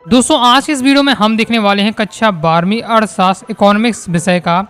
दोस्तों आज के इस वीडियो में हम देखने वाले हैं कक्षा 12वीं अर्थशास्त्र इकोनॉमिक्स विषय का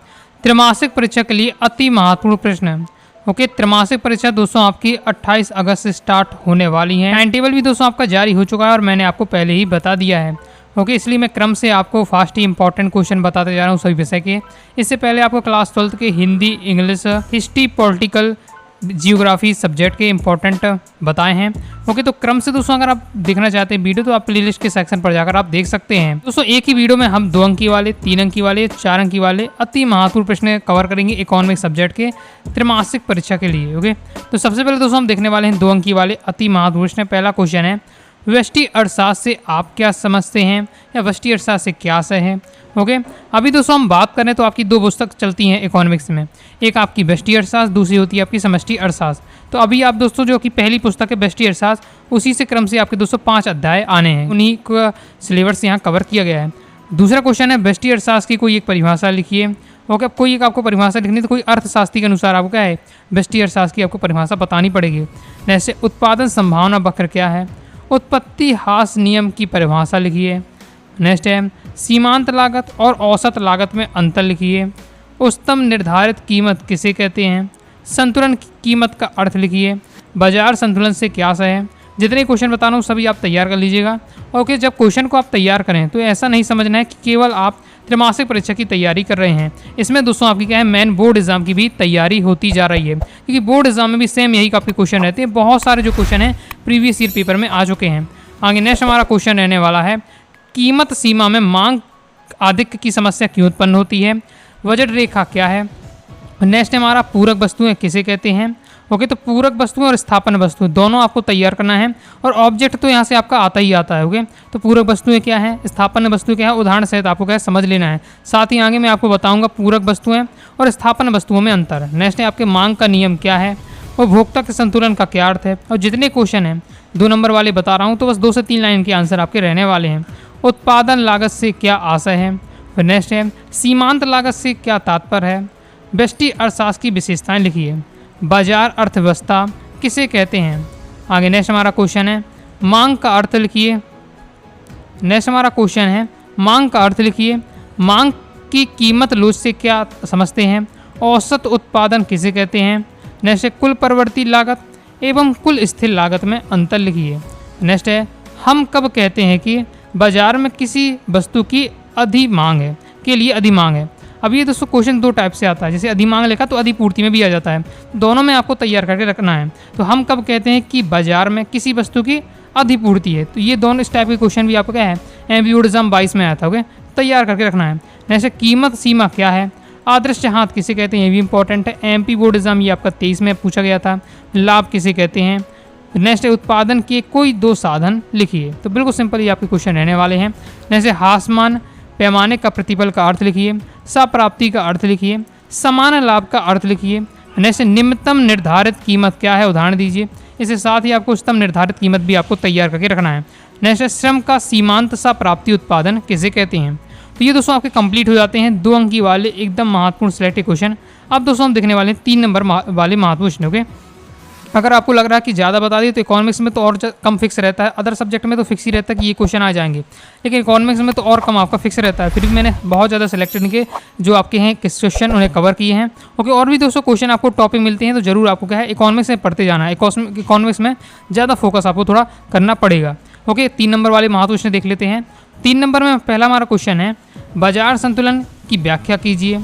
त्रैमासिक परीक्षा के लिए अति महत्वपूर्ण प्रश्न। ओके, त्रैमासिक परीक्षा दोस्तों आपकी 28 अगस्त से स्टार्ट होने वाली है। टाइम टेबल भी दोस्तों आपका जारी हो चुका है और मैंने आपको पहले ही बता दिया है। ओके, इसलिए मैं क्रम से आपको फास्ट ही इंपॉर्टेंट क्वेश्चन बताते जा रहा हूँ सभी विषय के। इससे पहले आपको क्लास 12 के Hindi, English, history, political, geography subject के इंपॉर्टेंट बताए हैं। ओके, तो क्रम से दोस्तों अगर आप देखना चाहते हैं वीडियो तो आप प्लेलिस्ट के सेक्शन पर जाकर आप देख सकते हैं। दोस्तों एक ही वीडियो में हम 2 अंकी वाले, 3 अंकी वाले, 4 अंकी वाले अति महत्वपूर्ण प्रश्न कवर करेंगे इकोनॉमिक सब्जेक्ट के त्रैमासिक परीक्षा के लिए। ओके, तो सबसे पहले दोस्तों हम देखने वाले हैं 2 अंकी वाले अति महत्वपूर्ण प्रश्न। पहला क्वेश्चन है, व्यष्टि अर्थशास्त्र से आप क्या समझते हैं या व्यष्टि अर्थशास्त्र से क्या सह है। ओके, अभी दोस्तों हम बात करें तो आपकी 2 पुस्तक चलती हैं इकोनॉमिक्स में, एक आपकी व्यष्टि अर्थशास्त्र, दूसरी होती है आपकी समष्टि अर्थशास्त्र। तो अभी आप दोस्तों जो कि पहली पुस्तक है व्यष्टि अर्थशास्त्र, उसी से क्रम से आपके दोस्तों 5 अध्याय आने हैं, उन्हीं का सिलेबस यहाँ कवर किया गया है। दूसरा क्वेश्चन है, व्यष्टि अर्थशास्त्र की कोई एक परिभाषा लिखिए। ओके, अब कोई एक आपको परिभाषा लिखनी है तो कोई अर्थशास्त्री के अनुसार आपको क्या है व्यष्टि अर्थशास्त्र की आपको परिभाषा बतानी पड़ेगी। जैसे उत्पादन संभावना वक्र क्या है, उत्पत्ति ह्रास नियम की परिभाषा लिखिए। नेक्स्ट है, सीमांत लागत और औसत लागत में अंतर लिखिए। उच्चतम निर्धारित कीमत किसे कहते हैं, संतुलन की कीमत का अर्थ लिखिए। बाजार संतुलन से क्या सह है। जितने क्वेश्चन बता रहा हूँ सभी आप तैयार कर लीजिएगा। ओके, जब क्वेश्चन को आप तैयार करें तो ऐसा नहीं समझना है कि केवल आप त्रैमासिक परीक्षा की तैयारी कर रहे हैं। इसमें दोस्तों आपकी क्या है मेन बोर्ड एग्जाम की भी तैयारी होती जा रही है, क्योंकि बोर्ड एग्जाम में भी सेम यही आपके क्वेश्चन रहते हैं। बहुत सारे जो क्वेश्चन हैं प्रीवियस ईयर पेपर में आ चुके हैं। आगे नेक्स्ट हमारा क्वेश्चन रहने वाला है, कीमत सीमा में मांग आधिक्य की समस्या क्यों उत्पन्न होती है, बजट रेखा क्या है। नेक्स्ट हमारा पूरक वस्तुएं किसे कहते हैं। ओके, तो पूरक वस्तुएं और स्थापन वस्तुएं दोनों आपको तैयार करना है और ऑब्जेक्ट तो यहाँ से आपका आता ही आता है। ओके, तो पूरक वस्तुएं क्या है, स्थापन वस्तुएं क्या है, उदाहरण सहित आपको क्या है समझ लेना है। साथ ही आगे मैं आपको बताऊंगा पूरक वस्तुएं और स्थापन वस्तुओं में अंतर। नेक्स्ट है आपके मांग का नियम क्या है, उपभोक्ता के संतुलन का क्या अर्थ है। और जितने क्वेश्चन हैं 2 नंबर वाले बता रहा हूँ तो बस 2 से 3 लाइन के आंसर आपके रहने वाले हैं। उत्पादन लागत से क्या आशय है। फिर नेक्स्ट है, सीमांत लागत से क्या तात्पर्य है। व्यष्टि अर्थशास्त्र की विशेषताएं लिखिए। बाजार अर्थव्यवस्था किसे कहते हैं। आगे नेक्स्ट हमारा क्वेश्चन है, मांग का अर्थ लिखिए। नेक्स्ट हमारा क्वेश्चन है, मांग का अर्थ लिखिए। मांग की कीमत लोच से क्या समझते हैं। औसत उत्पादन किसे कहते हैं। नेक्स्ट है, कुल परिवर्ती लागत एवं कुल स्थिर लागत में अंतर लिखिए। नेक्स्ट है, हम कब कहते हैं कि बाजार में किसी वस्तु की अधिमांग है के लिए अधिमांग है। अब ये दोस्तों क्वेश्चन 2 टाइप से आता है, जैसे अधिमांग लिखा तो अधिपूर्ति में भी आ जाता है, दोनों में आपको तैयार करके रखना है। तो हम कब कहते हैं कि बाजार में किसी वस्तु की अधिपूर्ति है, तो ये दोनों इस टाइप के क्वेश्चन भी आपको क्या है एमपी बोर्ड एग्जाम 22 में आया था। ओके, तैयार करके रखना है। जैसे कीमत सीमा क्या है, आदर्श हाथ किसे कहते हैं, ये भी इंपॉर्टेंट है, एमपी बोर्ड एग्जाम ये आपका 23 में पूछा गया था। लाभ किसे कहते हैं। नेक्स्ट है, उत्पादन के कोई 2 साधन लिखिए। तो बिल्कुल सिंपल ये आपके क्वेश्चन रहने वाले हैं। जैसे हासमान पैमाने का प्रतिफल का अर्थ लिखिए। सप्राप्ति का अर्थ लिखिए। समान लाभ का अर्थ लिखिए। नेक्स्ट, निम्नतम निर्धारित कीमत क्या है, उदाहरण दीजिए। इसके साथ ही आपको उच्चतम निर्धारित कीमत भी आपको तैयार करके रखना है। नेक्स्ट, श्रम का सीमांत सा प्राप्ति उत्पादन किसे कहते हैं। तो ये दोस्तों आपके कंप्लीट हो जाते हैं 2 अंकी वाले एकदम महत्वपूर्ण सिलेक्टेड क्वेश्चन। अब दोस्तों हम देखने वाले हैं 3 नंबर वाले महत्वपूर्ण। ओके, अगर आपको लग रहा है कि ज़्यादा बता दिए तो इकोनॉमिक्स में तो और कम फिक्स रहता है, अदर सब्जेक्ट में तो फिक्स ही रहता है कि ये क्वेश्चन आ जाएंगे, लेकिन इकोनॉमिक्स में तो और कम आपका फिक्स रहता है। फिर भी मैंने बहुत ज़्यादा सिलेक्टेड के जो आपके हैं क्वेश्चन उन्हें कवर किए हैं। ओके, और भी दोस्तों क्वेश्चन आपको टॉपिक मिलते हैं तो जरूर आपको क्या है इकोनॉमिक्स में पढ़ते जाना है। इकोनॉमिक्स में ज़्यादा फोकस आपको थोड़ा करना पड़ेगा। ओके, 3 नंबर वाले महत्वपूर्ण देख लेते हैं। 3 नंबर में पहला हमारा क्वेश्चन है, बाजार संतुलन की व्याख्या कीजिए।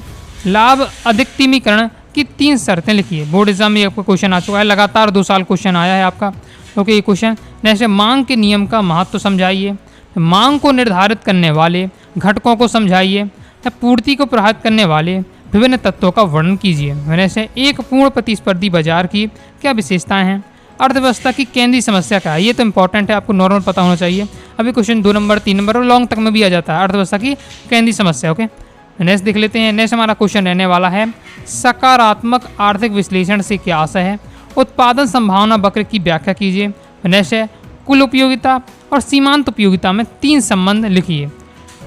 लाभ अधिकतमीकरण की 3 शर्तें लिखिए। बोर्ड एग्जाम में आपका क्वेश्चन आ चुका है, लगातार 2 साल क्वेश्चन आया है आपका। ओके, ये क्वेश्चन। नेक्स्ट है, मांग के नियम का महत्व समझाइए। मांग को निर्धारित करने वाले घटकों को समझाइए। पूर्ति को प्रभावित करने वाले विभिन्न तत्वों का वर्णन कीजिए। नेक्स्ट है, एक पूर्ण प्रतिस्पर्धी बाजार की क्या विशेषताएं हैं। अर्थव्यवस्था की केंद्रीय समस्या क्या है, ये तो इंपॉर्टेंट है, आपको नॉर्मल पता होना चाहिए। अभी क्वेश्चन 2 नंबर 3 नंबर और लॉन्ग तक में भी आ जाता है, अर्थव्यवस्था की केंद्रीय समस्या। ओके, नेक्स्ट देख लेते हैं। नेक्स्ट हमारा क्वेश्चन रहने वाला है, सकारात्मक आर्थिक विश्लेषण से क्या आशय है। उत्पादन संभावना वक्र की व्याख्या कीजिए। नेक्स्ट है, कुल उपयोगिता और सीमांत उपयोगिता में 3 संबंध लिखिए।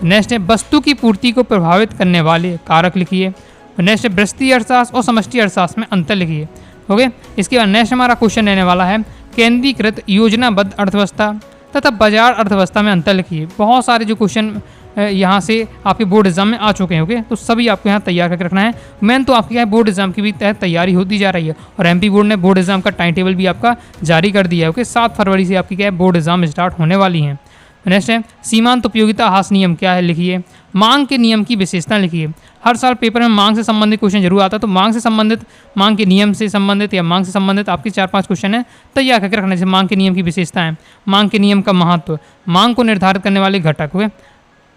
नेक्स्ट है, वस्तु की पूर्ति को प्रभावित करने वाले कारक लिखिए। नेक्स्ट है, व्यष्टि अर्थशास्त्र और समष्टि अर्थशास्त्र में अंतर लिखिए। ओके, इसके बाद नेक्स्ट हमारा क्वेश्चन रहने वाला है, केंद्रीकृत योजनाबद्ध अर्थव्यवस्था तथा बाजार अर्थव्यवस्था में अंतर लिखिए। बहुत सारे जो क्वेश्चन यहाँ से आपके बोर्ड एग्जाम में आ चुके हैं। ओके, तो सभी आपको यहाँ तैयार करके रखना है। मेन तो आपके यहाँ बोर्ड एग्जाम की भी तैयारी होती जा रही है और एमपी बोर्ड ने बोर्ड एग्जाम का टाइम टेबल भी आपका जारी कर दिया है। ओके, 7 फरवरी से आपकी क्या है बोर्ड एग्जाम स्टार्ट होने वाली हैं। नेक्स्ट है सीमांत उपयोगिता हास नियम क्या है लिखिए। मांग के नियम की विशेषता लिखिए। हर साल पेपर में मांग से संबंधित क्वेश्चन जरूर आता है, तो मांग से संबंधित, मांग के नियम से संबंधित या मांग से संबंधित आपके 4-5 क्वेश्चन है तैयार करके रखने से। मांग के नियम की विशेषताएं, मांग के नियम का महत्व, मांग को निर्धारित करने वाले घटक हुए।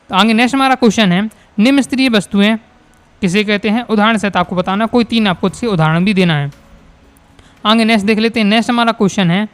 तो आगे नेक्स्ट हमारा क्वेश्चन है निम्न स्तरीय वस्तुएं किसे कहते हैं, उदाहरण सहित आपको बताना, कोई 3 आपको इससे उदाहरण भी देना है। आगे नेक्स्ट देख लेते हैं। नेक्स्ट हमारा क्वेश्चन है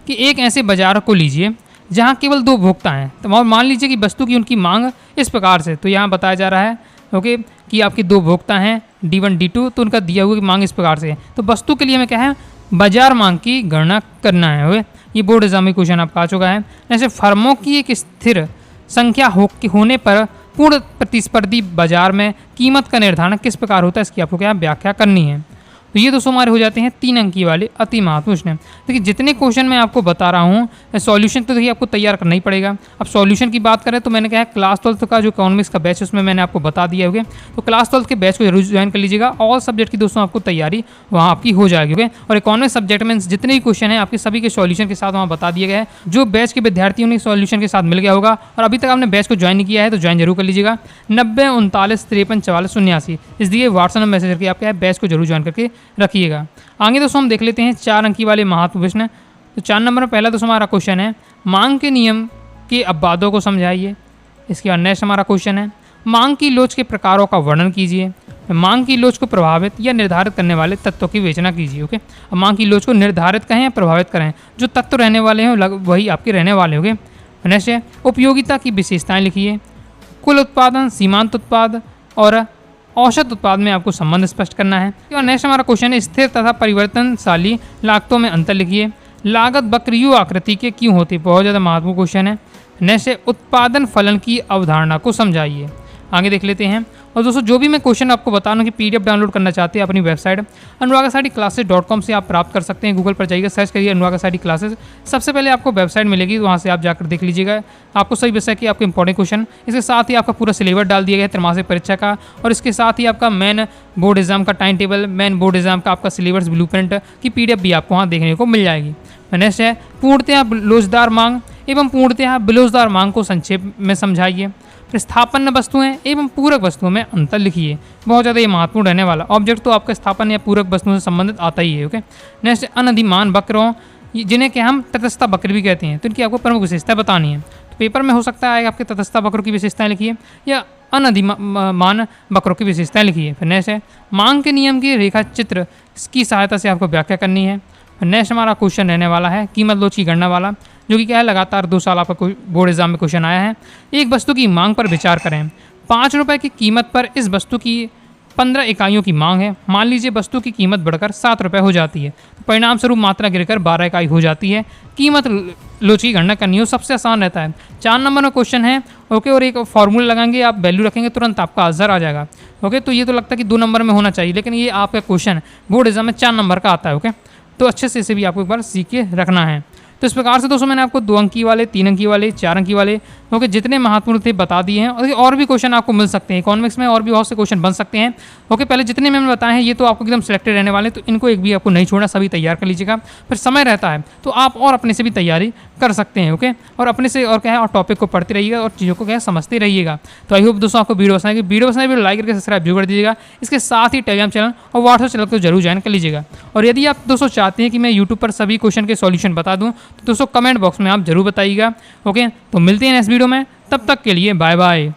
कि एक ऐसे बाजार को लीजिए जहाँ केवल 2 उपभोक्ता हैं, तो मान लीजिए कि वस्तु की उनकी मांग इस प्रकार से, तो यहाँ बताया जा रहा है ओके कि आपके 2 उपभोक्ता हैं D1 D2, तो उनका दिया हुआ मांग इस प्रकार से है। तो वस्तु के लिए हमें क्या है बाजार मांग की गणना करना है। ओके, ये बोर्ड एग्जाम में क्वेश्चन आपका आ चुका है। जैसे फर्मों की एक स्थिर संख्या होने पर पूर्ण प्रतिस्पर्धी बाजार में कीमत का निर्धारण किस प्रकार होता है, इसकी आपको क्या व्याख्या करनी है। तो ये दोस्तों हमारे हो जाते हैं 3 अंकी वाले अति महत्वपूर्ण प्रश्न। देखिए जितने क्वेश्चन मैं आपको बता रहा हूँ सॉल्यूशन तो देखिए आपको तैयार करना ही पड़ेगा। अब सॉल्यूशन की बात करें तो मैंने कहा है क्लास 12 का जो इकोनॉमिक्स का बैच उसमें मैंने आपको बता दिया होगा, तो क्लास 12 के बैच को जरूर ज्वाइन कर लीजिएगा। ऑल सब्जेक्ट की दोस्तों आपको तैयारी वहाँ आपकी हो जाएगी। ओके, और इकोनॉमिक्स सब्जेक्ट में जितने भी क्वेश्चन हैं आपके सभी के सॉल्यूशन के साथ वहाँ बता दिए गए हैं। जो बैच के विद्यार्थी उन्हें सॉल्यूशन के साथ मिल गया होगा और अभी तक आपने बैच को ज्वाइन नहीं किया है तो ज्वाइन जरूर कर लीजिएगा। 90 39 53 44 89 इस दिए व्हाट्सएप में मैसेज करके आपके बैच को जरूर ज्वाइन करके रखिएगा। आगे दोस्तों हम देख लेते हैं 4 अंकी वाले महत्वपूर्ण प्रश्न। तो 4 नंबर में पहला दोस्तों हमारा क्वेश्चन है मांग के नियम के अपवादों को समझाइए। इसके बाद नेक्स्ट हमारा क्वेश्चन है मांग की लोच के प्रकारों का वर्णन कीजिए। मांग की लोच को प्रभावित या निर्धारित करने वाले तत्वों की विवेचना कीजिए। ओके, अब मांग की लोच को निर्धारित करें या प्रभावित करें, जो तत्व रहने वाले हैं वही आपके रहने वाले होंगे। नेक्स्ट है उपयोगिता की विशेषताएं लिखिए। कुल उत्पादन, सीमांत उत्पाद और औसत उत्पाद में आपको संबंध स्पष्ट करना है। और नेक्स्ट हमारा क्वेश्चन है स्थिर तथा परिवर्तनशाली लागतों में अंतर लिखिए। लागत वक्र आकृति के क्यों होती है, बहुत ज़्यादा महत्वपूर्ण क्वेश्चन है। नेक्स्ट है उत्पादन फलन की अवधारणा को समझाइए। आगे देख लेते हैं। और दोस्तों जो भी मैं क्वेश्चन आपको बता रहा हूँ कि पीडीएफ डाउनलोड करना चाहते हैं अपनी वेबसाइट anuagasaidiclasses.com से आप प्राप्त कर सकते हैं। गूगल पर जाइएगा, सर्च करिए अनुरागा क्लासेस, सबसे पहले आपको वेबसाइट मिलेगी, वहाँ से आप जाकर देख लीजिएगा। आपको सही विषय की आपके इंपॉर्टेंट क्वेश्चन, इसके साथ ही आपका पूरा सिलेबस डाल दिया गया है त्रैमासिक परीक्षा का, और इसके साथ ही आपका मेन बोर्ड एग्जाम का time table, main board exam का आपका सिलेबस ब्लूप्रिंट की पीडीएफ भी आपको वहाँ देखने को मिल जाएगी। नेक्स्ट है पूर्णतया लोचदार मांग एवं पूर्णतया बेलोचदार मांग को संक्षेप में समझाइए। स्थापन्न वस्तुएं एवं पूरक वस्तुओं में अंतर लिखिए। बहुत ज़्यादा ये महत्वपूर्ण रहने वाला। ऑब्जेक्ट तो आपका स्थापन या पूरक वस्तुओं से संबंधित आता ही है। ओके, नेक्स्ट अनधिमान वक्रों, जिन्हें कि हम तटस्था वक्र भी कहते हैं, तो इनकी आपको प्रमुख विशेषता बतानी है। तो पेपर में हो सकता है आपके तटस्था वक्रों की विशेषताएं लिखिए या अनधिमान वक्रों की विशेषताएं लिखिए। फिर नेक्स्ट है मांग के नियम के रेखा चित्र की सहायता से आपको व्याख्या करनी है। नेक्स्ट हमारा क्वेश्चन रहने वाला है कीमत लोच की गणना वाला, जो कि क्या है लगातार 2 साल आपका बोर्ड एग्जाम में क्वेश्चन आया है। एक वस्तु की मांग पर विचार करें। 5 रुपये की कीमत पर इस वस्तु की 15 इकाइयों की मांग है। मान लीजिए वस्तु की कीमत बढ़कर 7 रुपये हो जाती है, तो परिणाम स्वरूप मात्रा गिरकर 12 इकाई हो जाती है। कीमत लोच की गणना करनी हो, सबसे आसान रहता है। 4 नंबर में क्वेश्चन है। ओके, और एक फॉर्मूला लगाएंगे, आप वैल्यू रखेंगे, तुरंत आपका आंसर आ जाएगा। ओके, तो ये तो लगता है कि 2 नंबर में होना चाहिए, लेकिन ये आपका क्वेश्चन बोर्ड एग्जाम में 4 नंबर का आता है। ओके, तो अच्छे से इसे भी आपको एक बार सीख के रखना है। तो इस प्रकार से दोस्तों मैंने आपको 2 अंकी वाले, 3 अंकी वाले, 4 अंकी वाले ओके जितने महत्वपूर्ण थे बता दिए हैं। और भी क्वेश्चन आपको मिल सकते हैं इकोनॉमिक्स में, और भी बहुत से क्वेश्चन बन सकते हैं। ओके, पहले जितने मैंने बताए हैं ये तो आपको एकदम सिलेक्टेड रहने वाले, तो इनको एक भी आपको नहीं छोड़ना, सभी तैयार कर लीजिएगा। फिर समय रहता है तो आप और अपने से भी तैयारी कर सकते हैं। ओके, और अपने से और क्या है और टॉपिक को पढ़ते रहिएगा और चीज़ों को क्या है समझते रहिएगा। तो आई होप दोस्तों आपको वीडियो पसंद आएगी। वीडियो पसंद आए लाइक करके सब्सक्राइब जरूर कर दीजिएगा। इसके साथ ही टेलीग्राम चैनल और व्हाट्सएप चैनल को जरूर ज्वाइन कर लीजिएगा। और यदि आप दोस्तों चाहते हैं कि मैं यूट्यूब पर सभी क्वेश्चन के सॉल्यूशन बता दूं तो दोस्तों कमेंट बॉक्स में आप जरूर बताइएगा। ओके, तो मिलते हैं नेक्स्ट वीडियो में, तब तक के लिए बाय बाय।